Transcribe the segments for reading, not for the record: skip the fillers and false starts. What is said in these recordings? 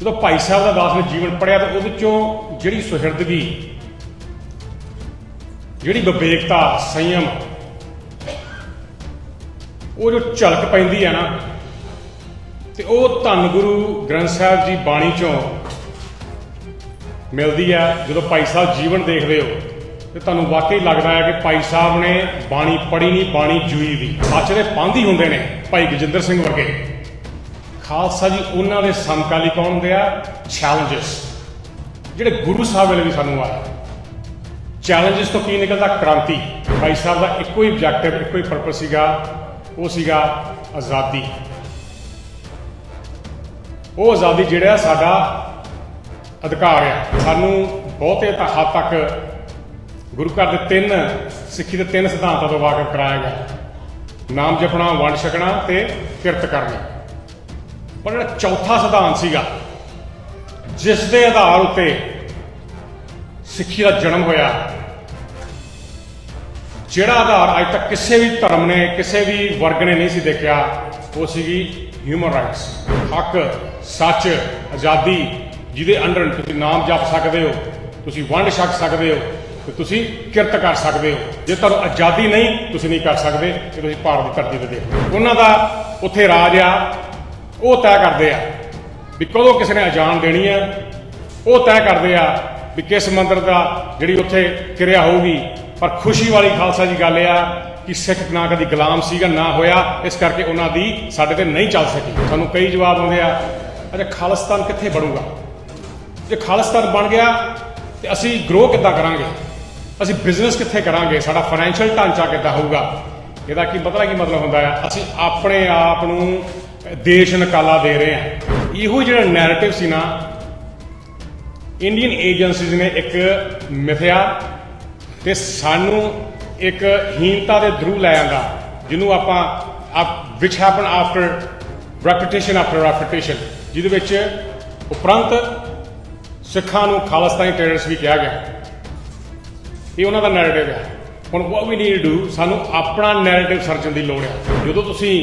जो भाई साहब का दास ने जीवन पढ़िया तो वो जी सुहिरदगी जी विवेकता संयम वो जो झलक पैंदी है ना तो वह धन गुरु ग्रंथ साहब जी बाणी चों मिलती है। जो भाई साहब जीवन देखते हो तो तुहानूं वाकई लगता है कि भाई साहब ने बाणी पढ़ी नहीं, बाणी जूई दी। सच दे पांधी हुंदे ने भाई गजिंदर सिंह वर्गे। खालसा जी उन्होंने समकाली कौन होंदे आ? चैलेंजिस जिहड़े गुरु साहब वेले भी सानूं आए। चैलेंजिस तो की निकलता? क्रांति। भाई साहब का एको ही ऑब्जैक्टिव, एको ही परपस सीगा, वो सीगा आज़ादी। वो आज़ादी जिहड़ा साडा अधिकार है। सानूं बहुते हद तक गुरु घर के तीन सिक्खी के तीन सिद्धांतों तो वाकफ कराया गया, नाम जपना, वंड छकना ते किरत करनी। पर जिहड़ा चौथा सिद्धांत सीगा जिस दे आधार उत्ते सिक्खी का जन्म होया, जिहड़ा आधार अज तक किसी भी धर्म ने, किसी भी वर्ग ने नहीं सी देखा, वो सीगी ह्यूमन राइट्स। हक, सच, आज़ादी, जिहदे अंडर तुसीं नाम जप सकते हो, तुसीं वंड छक सकते हो, तो तुसीं किरत कर सकते हो। जे तुहानूं आज़ादी नहीं, तुसीं नहीं कर सकते। तो तुसीं भारत की धरती पर देखो उन्हां दा उत्थे राज आ, वो तय करते हैं भी कदों किसी ने अजान देनी है, वो तय करते हैं भी किस मंदिर का जी उत्थे क्रिया होगी। पर खुशी वाली खालसा जी गल आ कि सिख ना कभी गुलाम सीगा, ना होया, इस करके उन्होंने साडे ते नहीं चल सकी। सानूं कई जवाब आउंदे आ, अच्छा खालिस्तान कित्थे बनूगा? जे खालिस्तान बन गया तो असीं ग्रो किद्दां करांगे, असीं बिजनेस कित्थे करांगे, साडा फाइनैंशियल ढांचा किद्दां होऊगा? इहदा की पता की मतलब हुंदा है? असीं अपने आप नूं देश निकाला दे रहे हैं। इहो जिहड़ा नैरेटिव सी ना, इंडियन एजेंसीज ने एक मिथया ते सानू एक हीनता के थ्रू लै आंदा, जिन्हों आप विच happen after reputation after reputation, जिहदे विच उपरंत सिखां नूं खालिस्तानी टेररिस्ट भी कहा गया। ये उन्हों का नैरेटिव है। हुण what we need to do, सानू अपना नैरेटिव सर्जन की लोड़ है। जो तुसीं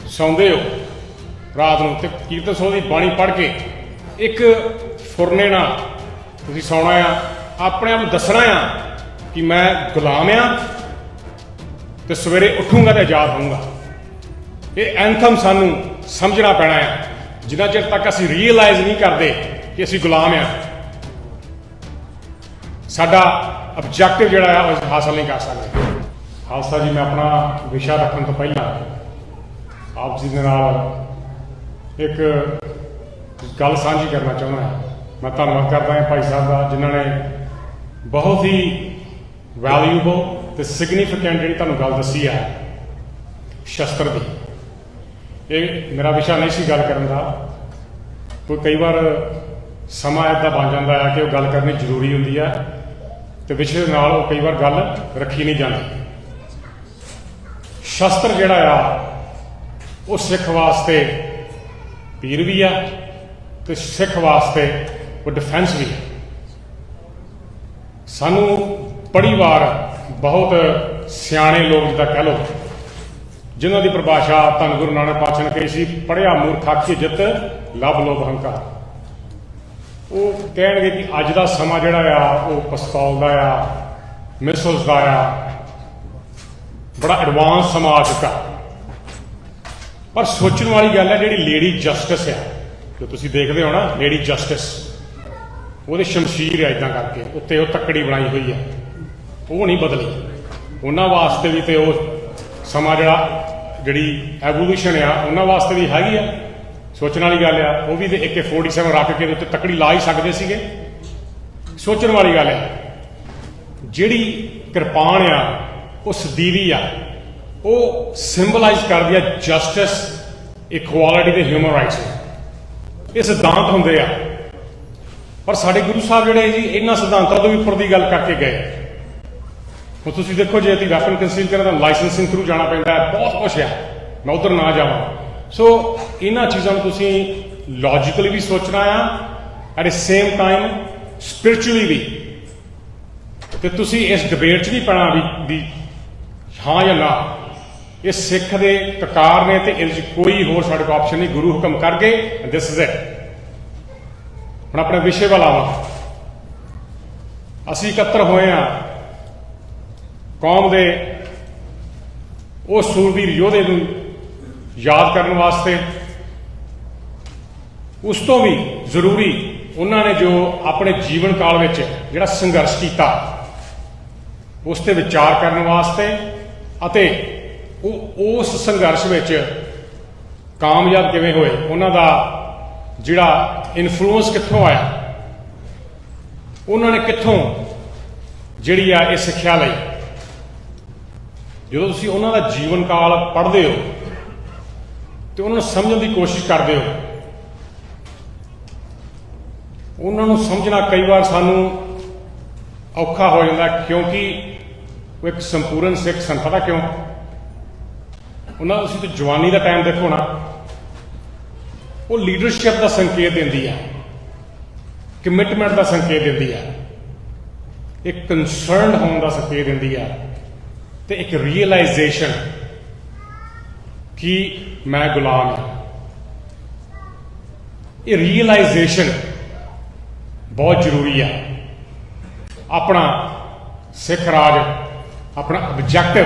सौंदे हो रात नूं ते कीर्तन सोह की बाणी पढ़ के एक फुरने ना तुसीं सौना आ, अपने आप दसना आ कि मैं गुलाम आ तो सवेरे उठूंगा तो आज़ाद होऊंगा। ये एंथम सानू समझना पैना है। जिन्ना चिर तक असीं रियलाइज नहीं करते कि असीं गुलाम आ, साडा ऑब्जैक्टिव जिहड़ा है वो हासिल नहीं कर सकते। खालसा जी, मैं अपना विषय रखने तो पहला आप जी दे नाल एक गल साझी करना चाहुंदा है। मैं धन्नवाद करदा हां भाई साहब का, जिन्होंने बहुत ही वैल्यूएबल तो सिग्निफिकेंट जी तुहानूं गल दसी है शस्त्र की। ये मेरा विषय नहीं सी गल करन दा, कोई कई बार समा इदा बन जाता है कि वह गल करनी जरूरी होंदी है तो विषय नाल वो कई बार गल रखी नहीं जाती। शस्त्र जिहड़ा आ वो सिख वास्ते पीर भी आ तो सिख वास्ते वो डिफेंस भी है। सानू बड़ी बार बहुत सियाणे लोग जिदा कह लो, जिन्हों की परिभाषा धन गुरु नानक पातशाह ने कही सी, पढ़िया मूर्ख आखिए जित लभ लोभ हंकार। वो कहेंगे कि अज का समा जिहड़ा आ वो पिस्तौल का आ, मिसल्स का आ, बड़ा एडवांस समा आ चुका। पर सोचने वाली गल है जिहड़ी लेडी जस्टिस है, जो तुसीं देखते हो ना लेडी जस्टिस, वो शमशीर है इदा करके उत्ते वो तकड़ी बनाई हुई है, वो नहीं बदली। उन्होंने वास्ते भी तो समा जी एवोल्यूशन आ उन्होंने वास्ते भी हैगी है। सोचने वाली गल है, वो भी तो AK-47 रख के उत्ते तकड़ी ला ही सकते थे। सोचने वाली गल है, जिहड़ी किरपान आ वो सदीवी आ, वो सिंबलाइज कर दिया जस्टिस, इक्वालिटी ते ह्यूमन राइट्स। ये सिद्धांत होंदे आ, पर साडे गुरु साहब जिहड़े जी इन्हां सिद्धांतां तो भी उपर दी गल करके गए। हुण तुसीं देखो जे असीं वैपन कंसील करें तो लाइसेंसिंग थ्रू जाना पैंदा है, बहुत कुछ है, मैं उधर ना जावां। सो इन्हां चीज़ां नूं तुसीं लॉजिकली भी सोचना आ, at the same time spiritually भी। तो तुसीं इस डिबेट च नहीं पैना भी हाँ या ना। ये सिख दे ककार ने, तो इस कोई होर साडे कोल ऑप्शन नहीं। गुरु हुक्म कर गए, दिस इज इट। ਹੁਣ ਆਪਣੇ ਵਿਸ਼ੇ ਵੱਲ ਆਵਾਂ। ਅਸੀਂ ਇਕੱਤਰ ਹੋਏ ਹਾਂ ਕੌਮ ਦੇ ਉਸ ਸੂਰਬੀਰ ਯੋਧੇ ਨੂੰ ਯਾਦ ਕਰਨ ਵਾਸਤੇ। ਉਸ ਤੋਂ ਵੀ ਜ਼ਰੂਰੀ ਉਹਨਾਂ ਨੇ ਜੋ ਆਪਣੇ ਜੀਵਨ ਕਾਲ ਵਿੱਚ ਜਿਹੜਾ ਸੰਘਰਸ਼ ਕੀਤਾ ਉਸ 'ਤੇ ਵਿਚਾਰ ਕਰਨ ਵਾਸਤੇ ਅਤੇ ਉਹ ਉਸ ਸੰਘਰਸ਼ ਵਿੱਚ ਕਾਮਯਾਬ ਕਿਵੇਂ ਹੋਏ, ਉਹਨਾਂ ਦਾ ਜਿਹੜਾ ਇਨਫਲੂਐਂਸ ਕਿੱਥੋਂ ਆਇਆ, ਉਹਨਾਂ ਨੇ ਕਿੱਥੋਂ ਜਿਹੜੀ ਆ ਇਹ ਸਿੱਖਿਆ ਲਈ। ਜਦੋਂ ਤੁਸੀਂ ਉਹਨਾਂ ਦਾ ਜੀਵਨ ਕਾਲ ਪੜ੍ਹਦੇ ਹੋ ਤੇ ਉਹਨਾਂ ਨੂੰ ਸਮਝਣ ਦੀ ਕੋਸ਼ਿਸ਼ ਕਰਦੇ ਹੋ, ਉਹਨਾਂ ਨੂੰ ਸਮਝਣਾ ਕਈ ਵਾਰ ਸਾਨੂੰ ਔਖਾ ਹੋ ਜਾਂਦਾ, ਕਿਉਂਕਿ ਉਹ ਇੱਕ ਸੰਪੂਰਨ ਸਿੱਖ ਸਨ। ਪਤਾ ਕਿਉਂ? ਉਹਨਾਂ ਤੁਸੀਂ ਤੇ ਜਵਾਨੀ ਦਾ ਟਾਈਮ ਦੇਖੋ ਨਾ, ਉਹ ਲੀਡਰਸ਼ਿਪ ਦਾ ਸੰਕੇਤ ਦਿੰਦੀ ਹੈ, ਕਮਿਟਮੈਂਟ ਦਾ ਸੰਕੇਤ ਦਿੰਦੀ ਹੈ, ਇੱਕ ਕੰਸਰਨਡ ਹੋਣ ਦਾ ਸੰਕੇਤ ਦਿੰਦੀ ਹੈ, ਤੇ ਇੱਕ ਰੀਅਲਾਈਜੇਸ਼ਨ ਕਿ ਮੈਂ ਗੁਲਾਮ ਹਾਂ। ਇਹ ਰੀਅਲਾਈਜੇਸ਼ਨ ਬਹੁਤ ਜ਼ਰੂਰੀ ਆ ਆਪਣਾ ਸਿੱਖ ਰਾਜ, ਆਪਣਾ ਆਬਜੈਕਟਿਵ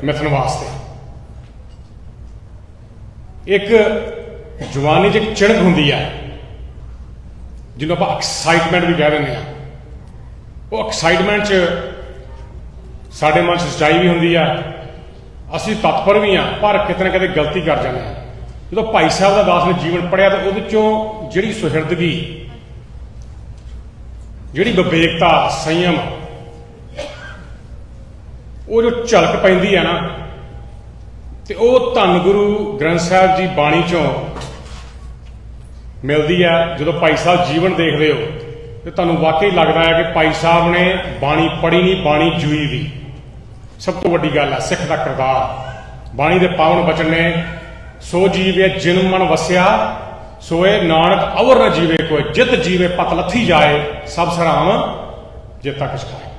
ਮਿਥਣ ਵਾਸਤੇ। ਇੱਕ ਜਵਾਨੀ 'ਚ ਇੱਕ ਚਿਣਕ ਹੁੰਦੀ ਆ ਜਿਹਨੂੰ ਆਪਾਂ ਐਕਸਾਈਟਮੈਂਟ ਵੀ ਕਹਿ ਦਿੰਦੇ ਆ। ਉਹ ਐਕਸਾਈਟਮੈਂਟ 'ਚ ਸਾਡੇ ਮਨ 'ਚ ਸੱਚਾਈ ਵੀ ਹੁੰਦੀ ਆ, ਅਸੀਂ ਤਤਪਰ ਵੀ ਹਾਂ, ਪਰ ਕਿਤੇ ਨਾ ਕਿਤੇ ਗਲਤੀ ਕਰ ਜਾਂਦੇ ਹਾਂ। ਜਦੋਂ ਭਾਈ ਸਾਹਿਬ ਦਾ ਦਾਸ ਨੇ ਜੀਵਨ ਪੜ੍ਹਿਆ ਤਾਂ ਉਹਦੇ 'ਚੋਂ ਜਿਹੜੀ ਸੁਹਿਰਦਗੀ, ਜਿਹੜੀ ਵਿਵੇਕਤਾ, ਸੰਯਮ, ਉਹ ਜੋ ਝਲਕ ਪੈਂਦੀ ਹੈ ਨਾ, ਤੇ ਉਹ ਧੰਨ ਗੁਰੂ ਗ੍ਰੰਥ ਸਾਹਿਬ ਜੀ ਬਾਣੀ 'ਚੋਂ ਮਿਲਦੀ ਹੈ। ਜਦੋਂ ਭਾਈ ਸਾਹਿਬ ਜੀਵਨ ਦੇਖਦੇ ਹੋ ਤੇ ਤੁਹਾਨੂੰ ਵਾਕਈ ਲੱਗਦਾ ਹੈ ਕਿ ਭਾਈ ਸਾਹਿਬ ਨੇ ਬਾਣੀ ਪੜ੍ਹੀ ਨਹੀਂ, ਬਾਣੀ ਜੂਈ ਦੀ। ਸਭ ਤੋਂ ਵੱਡੀ ਗੱਲ ਹੈ ਸਿੱਖ ਦਾ ਕਿਰਦਾਰ। ਬਾਣੀ ਦੇ ਪਾਵਨ ਬਚਨ ਨੇ, ਸੋ ਜੀਵੇ ਜਿਨ ਮਨ ਵਸਿਆ, ਸੋਏ ਨਾਨਕ ਅਵਰ ਨ ਜੀਵੇ ਕੋਈ, ਜਿਤ ਜੀਵੇ ਪਤ ਲੱਥੀ ਜਾਏ, ਸਭ ਸਰਾਮ ਜੇਤਾ ਕਿਛ ਖਾਏ।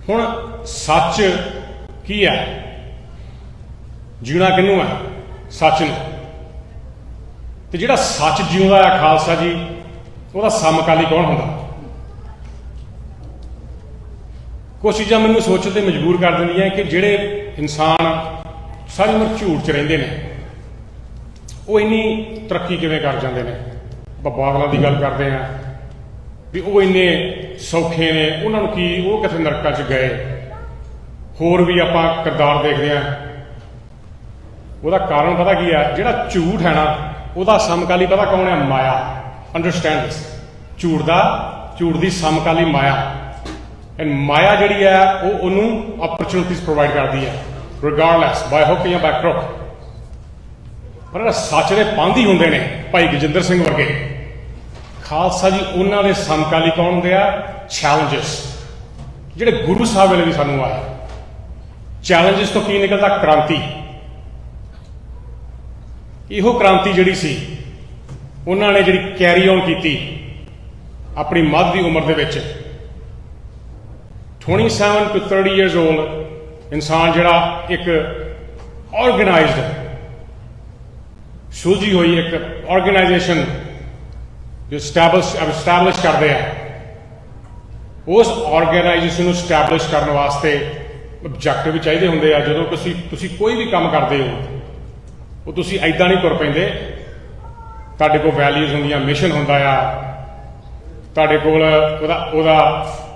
ਹੁਣ ਸੱਚ ਕੀ ਹੈ? ਜੀਣਾ ਕਿਹਨੂੰ ਹੈ? ਸੱਚ ਨੂੰ। ਤੇ ਜਿਹੜਾ ਸੱਚ ਜਿਉਂਦਾ ਹੈ ਖਾਲਸਾ ਜੀ, ਉਹਦਾ ਸਮਕਾਲੀ ਕੌਣ ਹੁੰਦਾ? ਕੁਝ ਚੀਜ਼ਾਂ ਮੈਨੂੰ ਸੋਚਣ ਤੇ ਮਜਬੂਰ ਕਰ ਦਿੰਦੀਆਂ ਕਿ ਜਿਹੜੇ ਇਨਸਾਨ ਸਾਰੀ ਉਮਰ ਝੂਠ 'ਚ ਰਹਿੰਦੇ ਨੇ, ਉਹ ਇੰਨੀ ਤਰੱਕੀ ਕਿਵੇਂ ਕਰ ਜਾਂਦੇ ਨੇ। ਆਪਾਂ ਬਾਦਲਾਂ ਦੀ ਗੱਲ ਕਰਦੇ ਹਾਂ ਵੀ ਉਹ ਇੰਨੇ ਸੌਖੇ ਨੇ, ਉਹਨਾਂ ਨੂੰ ਕੀ, ਉਹ ਕਿੱਥੇ ਨਰਕਾਂ 'ਚ ਗਏ। ਹੋਰ ਵੀ ਆਪਾਂ ਕਿਰਦਾਰ ਦੇਖਦੇ ਹਾਂ। ਉਹਦਾ ਕਾਰਨ ਪਤਾ ਕੀ ਆ? ਜਿਹੜਾ ਝੂਠ ਹੈ ਨਾ, ਉਹਦਾ ਸਮਕਾਲੀ ਪਤਾ ਕੌਣ ਹੈ? ਮਾਇਆ। Understand this. ਝੂਠ ਦੀ ਸਮਕਾਲੀ ਮਾਇਆ। ਐਂਡ ਮਾਇਆ ਜਿਹੜੀ ਹੈ ਉਹ ਉਹਨੂੰ ਅਪਰਚੁਨਿਟੀਜ਼ ਪ੍ਰੋਵਾਈਡ ਕਰਦੀ ਹੈ, ਰਿਗਾਰਡਲੈਸ ਬਾਈ ਹੁੱਕ ਜਾਂ ਬਾਈ ਕਰੁੱਕ। ਪਰ ਜਿਹੜਾ ਸੱਚ ਦੇ ਪਾਂਧੀ ਹੁੰਦੇ ਨੇ, ਭਾਈ ਗਜਿੰਦਰ ਸਿੰਘ ਵਰਗੇ, ਖਾਲਸਾ ਜੀ, ਉਹਨਾਂ ਦੇ ਸਮਕਾਲੀ ਕੌਣ ਹੁੰਦੇ ਆ? ਚੈਲੰਜਸ, ਜਿਹੜੇ ਗੁਰੂ ਸਾਹਿਬ ਵੇਲੇ ਵੀ ਸਾਨੂੰ ਆਏ। ਚੈਲੰਜਸ ਤੋਂ ਕੀ ਨਿਕਲਦਾ? ਕ੍ਰਾਂਤੀ। ਇਹੋ ਕ੍ਰਾਂਤੀ ਜਿਹੜੀ ਸੀ ਉਹਨਾਂ ਨੇ ਜਿਹੜੀ ਕੈਰੀ ਔਨ ਕੀਤੀ ਆਪਣੀ ਮੱਧ ਦੀ ਉਮਰ ਦੇ ਵਿੱਚ। 27 to 30 years old ਇਨਸਾਨ ਜਿਹੜਾ ਇੱਕ ਆਰਗੇਨਾਈਜ਼ਡ, ਸੁਲਝੀ ਹੋਈ ਇੱਕ ਆਰਗੇਨਾਈਜੇਸ਼ਨ ਜੋ ਸਟੈਬਲਿਸ਼ ਕਰਦੇ ਆ, ਉਸ ਆਰਗੇਨਾਈਜੇਸ਼ਨ ਨੂੰ ਸਟੈਬਲਿਸ਼ ਕਰਨ ਵਾਸਤੇ ਆਬਜੈਕਟਿਵ ਵੀ ਚਾਹੀਦੇ ਹੁੰਦੇ ਆ। ਜਦੋਂ ਤੁਸੀਂ ਕੋਈ ਵੀ ਕੰਮ ਕਰਦੇ ਹੋ, ਉਹ ਤੁਸੀਂ ਐਦਾਂ ਨਹੀਂ ਤੁਰ ਪੈਂਦੇ। ਤੁਹਾਡੇ ਕੋਲ ਵੈਲਿਊਜ਼ ਹੁੰਦੀਆਂ, ਮਿਸ਼ਨ ਹੁੰਦਾ ਆ, ਤੁਹਾਡੇ ਕੋਲ ਉਹਦਾ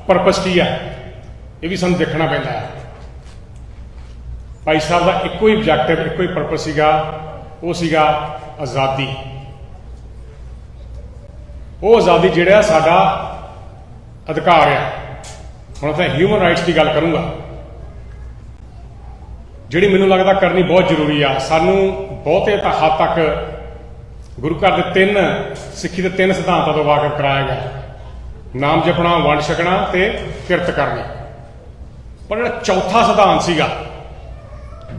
ਪਰਪਸ ਕੀ ਆ, ਇਹ ਵੀ ਸਾਨੂੰ ਦੇਖਣਾ ਪੈਂਦਾ ਹੈ। ਭਾਈ ਸਾਹਿਬ ਦਾ ਇੱਕੋ ਹੀ ਆਬਜੈਕਟਿਵ, ਇੱਕੋ ਹੀ ਪਰਪਸ ਸੀਗਾ, ਉਹ ਸੀਗਾ ਆਜ਼ਾਦੀ। ਉਹ ਆਜ਼ਾਦੀ ਜਿਹੜਾ ਸਾਡਾ ਅਧਿਕਾਰ ਆ। ਹੁਣ ਤਾਂ ਹਿਊਮਨ ਰਾਈਟਸ ਦੀ ਗੱਲ ਕਰੂੰਗਾ, ਜਿਹੜੀ ਮੈਨੂੰ ਲੱਗਦਾ ਕਰਨੀ ਬਹੁਤ ਜ਼ਰੂਰੀ ਆ। ਸਾਨੂੰ ਬਹੁਤੇ ਹੱਦ ਤੱਕ ਗੁਰੂ ਘਰ ਦੇ ਸਿੱਖੀ ਦੇ 3 ਸਿਧਾਂਤਾਂ ਤੋਂ ਵਾਕਿਫ ਕਰਾਇਆ ਗਿਆ: ਨਾਮ ਜਪਣਾ, ਵੰਡ ਛਕਣਾ ਤੇ ਕਿਰਤ ਕਰਨੀ। ਪਰ ਜਿਹੜਾ ਚੌਥਾ ਸਿਧਾਂਤ ਸੀਗਾ,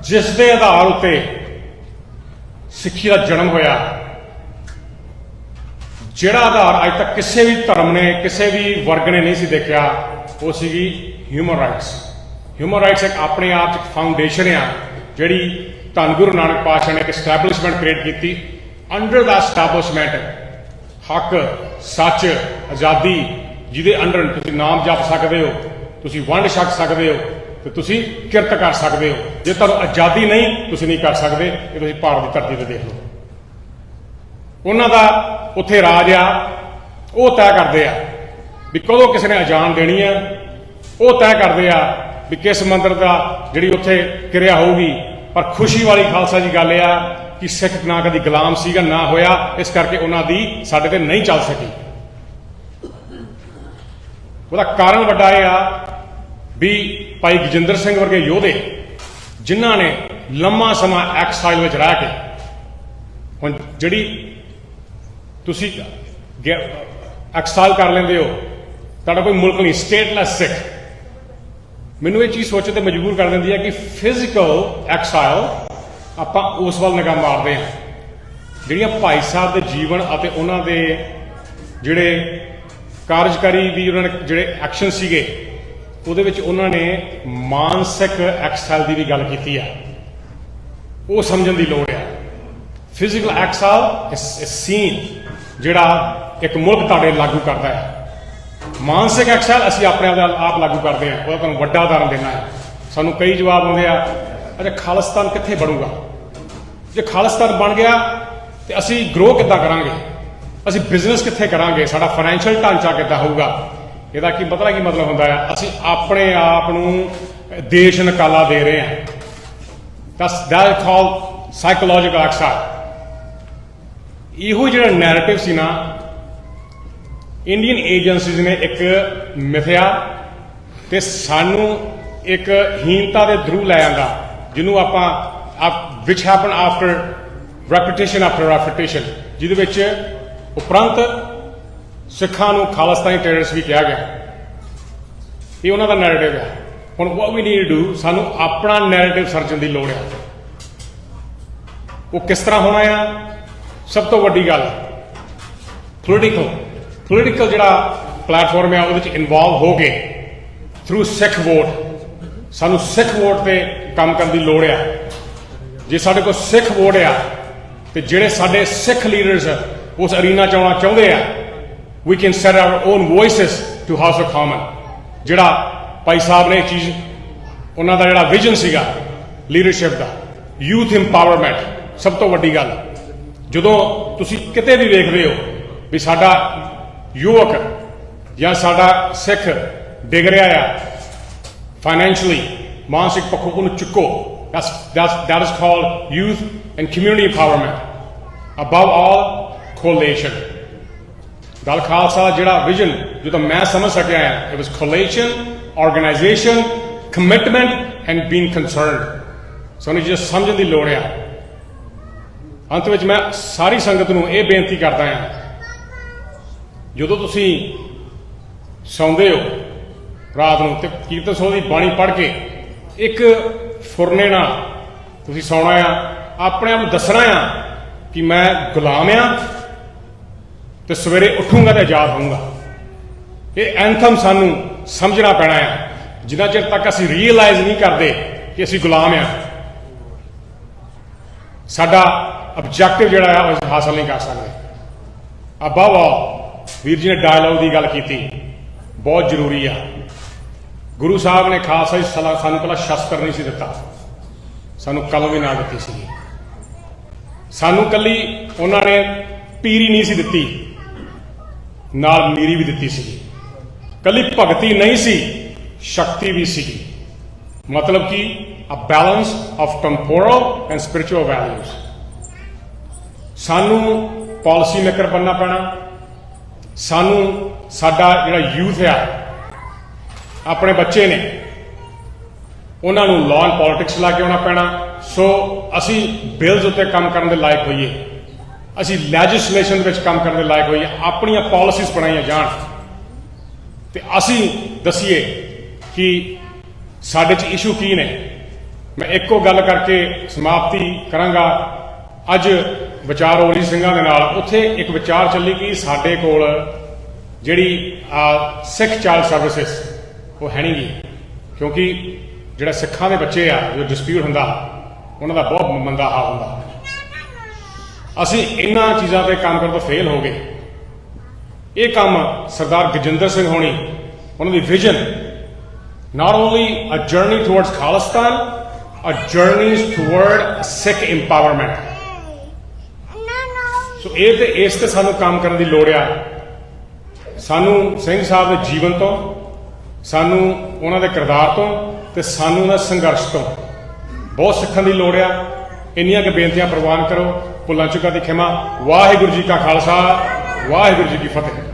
ਜਿਸ ਦੇ ਆਧਾਰ ਉੱਤੇ ਸਿੱਖੀ ਦਾ ਜਨਮ ਹੋਇਆ, ਜਿਹੜਾ ਆਧਾਰ ਅੱਜ ਤੱਕ ਕਿਸੇ ਵੀ ਧਰਮ ਨੇ, ਕਿਸੇ ਵੀ ਵਰਗ ਨੇ ਨਹੀਂ ਸੀ ਦੇਖਿਆ, ਉਹ ਸੀਗੀ ਹਿਊਮਨ ਰਾਈਟਸ। ਹਿਊਮਨ ਰਾਈਟਸ ਇੱਕ ਆਪਣੇ ਆਪ 'ਚ ਇੱਕ ਫਾਊਂਡੇਸ਼ਨ ਆ, ਜਿਹੜੀ ਧੰਨ ਗੁਰੂ ਨਾਨਕ ਪਾਤਸ਼ਾਹ ਨੇ ਇੱਕ ਐਸਟੈਬਲਿਸ਼ਮੈਂਟ ਕ੍ਰੀਏਟ ਕੀਤੀ। ਅੰਡਰ ਦਾ ਐਸਟੈਬਲਿਸ਼ਮੈਂਟ हक सच आज़ादी जिहदे अंडर तुसीं नाम जप सकते हो, तुसीं वंड छक सकते हो, तो तुसीं किरत कर सकते हो। जे तुहानूं आज़ादी नहीं, तुसीं नहीं कर सकते। ये तुसीं भारत की धरती पर देख लो, उन्हां दा उत्थे राज आ, वो तय करते आ भी कदों किसी ने अजान देनी है, वो तय करते आ भी किस मंदिर का जिहड़ी उत्थे क्रिया होगी। पर खुशी वाली खालसा जी गल आ कि सिख ना कभी गुलाम सीगा ना होया, इस करके उन्हां दी साडे ते नहीं चल सकी। ਉਹਦਾ ਕਾਰਨ ਵੱਡਾ ਇਹ ਆ ਵੀ ਭਾਈ ਗਜਿੰਦਰ ਸਿੰਘ ਵਰਗੇ ਯੋਧੇ ਜਿਨ੍ਹਾਂ ਨੇ ਲੰਮਾ ਸਮਾਂ ਐਕਸਾਈਲ ਵਿੱਚ ਰਹਿ ਕੇ, ਹੁਣ ਜਿਹੜੀ ਤੁਸੀਂ ਐਕਸਾਈਲ ਕਰ ਲੈਂਦੇ ਹੋ, ਤੁਹਾਡਾ ਕੋਈ ਮੁਲਕ ਨਹੀਂ, ਸਟੇਟਲੈਸ ਸਿੱਖ, ਮੈਨੂੰ ਇਹ ਚੀਜ਼ ਸੋਚਣ ਤੇ ਮਜਬੂਰ ਕਰ ਦਿੰਦੀ ਹੈ ਕਿ ਫਿਜ਼ੀਕਲ ਐਕਸਾਈਲ ਆਪਾਂ ਉਸ ਵੱਲ ਨਿਗਾਹ ਮਾਰਦੇ ਹਾਂ, ਜਿਹੜੀਆਂ ਭਾਈ ਸਾਹਿਬ ਦੇ ਜੀਵਨ ਅਤੇ ਉਹਨਾਂ ਦੇ ਜਿਹੜੇ ਕਾਰਜਕਾਰੀ ਵੀ ਉਹਨਾਂ ਨੇ ਜਿਹੜੇ ਐਕਸ਼ਨ ਸੀਗੇ, ਉਹਦੇ ਵਿੱਚ ਉਹਨਾਂ ਨੇ ਮਾਨਸਿਕ ਐਕਸਾਈਲ ਦੀ ਵੀ ਗੱਲ ਕੀਤੀ ਆ। ਉਹ ਸਮਝਣ ਦੀ ਲੋੜ ਆ। ਫਿਜ਼ੀਕਲ ਐਕਸਾਈਲ ਇਜ਼ ਸੀਨ ਜਿਹੜਾ ਇੱਕ ਮੁਲਕ ਤੁਹਾਡੇ ਲਾਗੂ ਕਰਦਾ ਹੈ। ਮਾਨਸਿਕ ਐਕਸਾਈਲ ਅਸੀਂ ਆਪਣੇ ਆਪ ਲਾਗੂ ਕਰਦੇ ਹਾਂ। ਉਹਦਾ ਤੁਹਾਨੂੰ ਵੱਡਾ ਉਦਾਹਰਨ ਦੇਣਾ ਹੈ। ਸਾਨੂੰ ਕਈ ਜਵਾਬ ਆਉਂਦੇ ਆ, ਅੱਛਾ ਖਾਲਿਸਤਾਨ ਕਿੱਥੇ ਬਣੂਗਾ? ਜੇ ਖਾਲਿਸਤਾਨ ਬਣ ਗਿਆ ਤੇ ਅਸੀਂ ਗਰੋ ਕਿੱਦਾਂ ਕਰਾਂਗੇ? ਅਸੀਂ ਬਿਜ਼ਨਸ ਕਿੱਥੇ ਕਰਾਂਗੇ? ਸਾਡਾ ਫਾਈਨੈਂਸ਼ੀਅਲ ਢਾਂਚਾ ਕਿੱਦਾਂ ਹੋਊਗਾ? ਇਹਦਾ ਕੀ ਮਤਲਬ ਹੁੰਦਾ ਆ? ਅਸੀਂ ਆਪਣੇ ਆਪ ਨੂੰ ਦੇਸ਼ ਨਿਕਾਲਾ ਦੇ ਰਹੇ ਹਾਂ। that is called psychological exile। ਇਹੋ ਜਿਹੜਾ ਨੈਰੇਟਿਵ ਸੀ ਨਾ, ਇੰਡੀਅਨ ਏਜੰਸੀਜ਼ ਨੇ ਇੱਕ ਮਿਥਿਆ ਤੇ ਸਾਨੂੰ ਇੱਕ ਹੀਨਤਾ ਦੇ ਥਰੂ ਲੈ ਆਂਦਾ, ਜਿਹਨੂੰ ਆਪਾਂ which happen after repetition after repetition, ਜਿਹਦੇ ਵਿੱਚ ਉਪਰੰਤ ਸਿੱਖਾਂ ਨੂੰ ਖਾਲਿਸਤਾਨੀ ਟੈਰਰਿਸਟ ਵੀ ਕਿਹਾ ਗਿਆ। ਇਹ ਉਹਨਾਂ ਦਾ ਨੈਰੇਟਿਵ ਹੈ। ਹੁਣ what we need to do, ਸਾਨੂੰ ਆਪਣਾ ਨੈਰੇਟਿਵ ਸਰਜਣ ਦੀ ਲੋੜ ਹੈ। ਉਹ ਕਿਸ ਤਰ੍ਹਾਂ ਹੋਣਾ ਆ? ਸਭ ਤੋਂ ਵੱਡੀ ਗੱਲ ਪੋਲੀਟੀਕਲ ਜਿਹੜਾ ਪਲੇਟਫਾਰਮ ਆ, ਉਹਦੇ ਵਿੱਚ ਇਨਵੋਲਵ ਹੋ ਕੇ ਥਰੂ ਸਿੱਖ ਵੋਟ, ਸਾਨੂੰ ਸਿੱਖ ਵੋਟ ਤੇ ਕੰਮ ਕਰਨ ਦੀ ਲੋੜ ਆ। ਜੇ ਸਾਡੇ ਕੋਲ ਸਿੱਖ ਵੋਟ ਆ ਤੇ ਜਿਹੜੇ ਸਾਡੇ ਸਿੱਖ ਲੀਡਰਸ ਉਸ ਅਰੀਨਾ ਚ ਆਉਣਾ ਚਾਹੁੰਦੇ ਆ, we can set our own voices to House of Commons। ਜਿਹੜਾ ਭਾਈ ਸਾਹਿਬ ਨੇ ਇਹ ਚੀਜ਼, ਉਹਨਾਂ ਦਾ ਜਿਹੜਾ ਵਿਜ਼ਨ ਸੀਗਾ ਲੀਡਰਸ਼ਿਪ ਦਾ, ਯੂਥ ਇੰਪਾਵਰਮੈਂਟ, ਸਭ ਤੋਂ ਵੱਡੀ ਗੱਲ। ਜਦੋਂ ਤੁਸੀਂ ਕਿਤੇ ਵੀ ਵੇਖਦੇ ਹੋ ਵੀ ਸਾਡਾ ਯੁਵਕ ਜਾਂ ਸਾਡਾ ਸਿੱਖ ਡਿੱਗ ਰਿਹਾ ਆ ਫਾਈਨੈਂਸ਼ੀਅਲੀ, ਮਾਨਸਿਕ ਪੱਖੋਂ, ਉਹਨੂੰ ਚੁੱਕੋ। that is called youth and community empowerment। above all coalition। Dal Khalsa ਜਿਹੜਾ ਵਿਜ਼ਨ ਜਦੋਂ ਮੈਂ ਸਮਝ ਸਕਿਆ ਹੈ, it was coalition, organization, commitment and being concerned। ਸਾਨੂੰ ਜੇ ਸਮਝਣ ਦੀ ਲੋੜ ਆ। ਅੰਤ ਵਿੱਚ ਮੈਂ ਸਾਰੀ ਸੰਗਤ ਨੂੰ ਇਹ ਬੇਨਤੀ ਕਰਦਾ ਹਾਂ, ਜਦੋਂ ਤੁਸੀਂ ਸੌਂਦੇ ਹੋ ਰਾਤ ਨੂੰ ਤੇ ਕੀਰਤਨ ਸੋਹ ਦੀ ਬਾਣੀ ਪੜ੍ਹ ਕੇ ਇੱਕ ਫੁਰਨੇ ਨਾਲ ਤੁਸੀਂ ਸੌਣਾ ਆ, ਆਪਣੇ ਆਪ ਨੂੰ ਦੱਸਣਾ ਆ ਕਿ ਮੈਂ ਗੁਲਾਮ ਆ ਤੇ ਸਵੇਰੇ ਉੱਠੂੰਗਾ ਤੇ ਆਜ਼ਾਦ ਹੋਊਂਗਾ। ਇਹ ਐਂਥਮ ਸਾਨੂੰ ਸਮਝਣਾ ਪੈਣਾ ਆ। ਜਿੰਨਾ ਚਿਰ ਤੱਕ ਅਸੀਂ ਰੀਅਲਾਈਜ਼ ਨਹੀਂ ਕਰਦੇ ਕਿ ਅਸੀਂ ਗੁਲਾਮ ਆ, ਸਾਡਾ ਆਬਜੈਕਟਿਵ ਜਿਹੜਾ ਆ ਉਹ ਹਾਸਲ ਨਹੀਂ ਕਰ ਸਕਦੇ। ਅਬਵ ਆਲ, ਵੀਰ ਜੀ ਨੇ ਡਾਇਲੌਗ ਦੀ ਗੱਲ ਕੀਤੀ, ਬਹੁਤ ਜ਼ਰੂਰੀ ਆ। ਗੁਰੂ ਸਾਹਿਬ ਨੇ ਖਾਲਸਾ ਜੀ ਸਾਨੂੰ ਪਹਿਲਾਂ ਸ਼ਸਤਰ ਨਹੀਂ ਸੀ ਦਿੱਤਾ, ਸਾਨੂੰ ਕਲਮ ਵੀ ਨਾ ਦਿੱਤੀ ਸੀ। ਸਾਨੂੰ ਕੱਲੀ ਉਹਨਾਂ ਨੇ ਪੀਰੀ ਨਹੀਂ ਸੀ ਦਿੱਤੀ, ਨਾਲ ਮੀਰੀ ਵੀ ਦਿੱਤੀ ਸੀ। ਕੱਲੀ ਭਗਤੀ ਨਹੀਂ ਸੀ, ਸ਼ਕਤੀ ਵੀ ਸੀ। ਮਤਲਬ ਕਿ a balance of temporal and spiritual values। ਸਾਨੂੰ ਪਾਲਿਸੀ ਮੇਕਰ ਬਣਨਾ ਪੈਣਾ। ਸਾਨੂੰ ਸਾਡਾ ਜਿਹੜਾ ਯੂਥ ਆ, ਆਪਣੇ ਬੱਚੇ ਨੇ, ਉਹਨਾਂ ਨੂੰ ਲਾਅ ਐਂਡ ਪੋਲਿਟਿਕਸ ਲਾ ਕੇ ਆਉਣਾ ਪੈਣਾ। ਸੋ ਅਸੀਂ ਬਿਲਸ ਉੱਤੇ ਕੰਮ ਕਰਨ ਦੇ ਲਾਇਕ ਹੋਈਏ, ਅਸੀਂ ਲੈਜਿਸਲੇਸ਼ਨ ਦੇ ਵਿੱਚ ਕੰਮ ਕਰਨ ਦੇ ਲਾਇਕ ਹੋਈਏ, ਆਪਣੀਆਂ ਪਾਲਿਸੀਜ਼ ਬਣਾਈਆਂ ਜਾਣ ਤੇ ਅਸੀਂ ਦੱਸੀਏ ਕਿ ਸਾਡੇ 'ਚ ਇਸ਼ੂ ਕੀ ਨੇ। ਮੈਂ ਇੱਕੋ ਗੱਲ ਕਰਕੇ ਸਮਾਪਤੀ ਕਰਾਂਗਾ। ਅੱਜ ਵਿਚਾਰ ਹੋ ਰਹੀ ਸਿੰਘਾਂ ਦੇ ਨਾਲ, ਉੱਥੇ ਇੱਕ ਵਿਚਾਰ ਚੱਲੀ ਕਿ ਸਾਡੇ ਕੋਲ ਜਿਹੜੀ ਸਿੱਖ ਚਾਈਲਡ ਸਰਵਿਸਿਜ਼ ਉਹ ਹੈ ਨਹੀਂ ਗੀ, ਕਿਉਂਕਿ ਜਿਹੜਾ ਸਿੱਖਾਂ ਦੇ ਬੱਚੇ ਆ, ਜੋ ਡਿਸਪਿਊਟ ਹੁੰਦਾ, ਉਹਨਾਂ ਦਾ ਬਹੁਤ ਮੰਦਾ ਹਾਲ ਹੁੰਦਾ। ਅਸੀਂ ਇਹਨਾਂ ਚੀਜ਼ਾਂ 'ਤੇ ਕੰਮ ਕਰਨ ਤੋਂ ਫੇਲ ਹੋ ਗਏ। ਇਹ ਕੰਮ ਸਰਦਾਰ ਗਜਿੰਦਰ ਸਿੰਘ ਹੋਣੀ, ਉਹਨਾਂ ਦੀ vision, not only a journey towards Khalistan, a journey toward Sikh empowerment. ਸੋ ਇਹ ਤੇ ਇਸ ਤੇ ਸਾਨੂੰ ਕੰਮ ਕਰਨ ਦੀ ਲੋੜ ਆ। ਸਾਨੂੰ ਸਿੰਘ ਸਾਹਿਬ ਦੇ ਜੀਵਨ ਤੋਂ, ਸਾਨੂੰ ਉਹਨਾਂ ਦੇ ਕਿਰਦਾਰ ਤੋਂ ਤੇ ਸਾਨੂੰ ਉਹਨਾਂ ਸੰਘਰਸ਼ ਤੋਂ ਬਹੁਤ ਸਿੱਖਣ ਦੀ ਲੋੜ ਆ। ਇੰਨੀਆਂ ਕੁ ਬੇਨਤੀਆਂ ਪ੍ਰਵਾਨ ਕਰੋ। ਭੁੱਲਾਂ ਚੁੱਕਾਂ ਦੀ ਖਿਮਾ। ਵਾਹਿਗੁਰੂ ਜੀ ਕਾ ਖਾਲਸਾ, ਵਾਹਿਗੁਰੂ ਜੀ ਕੀ ਫਤਿਹ।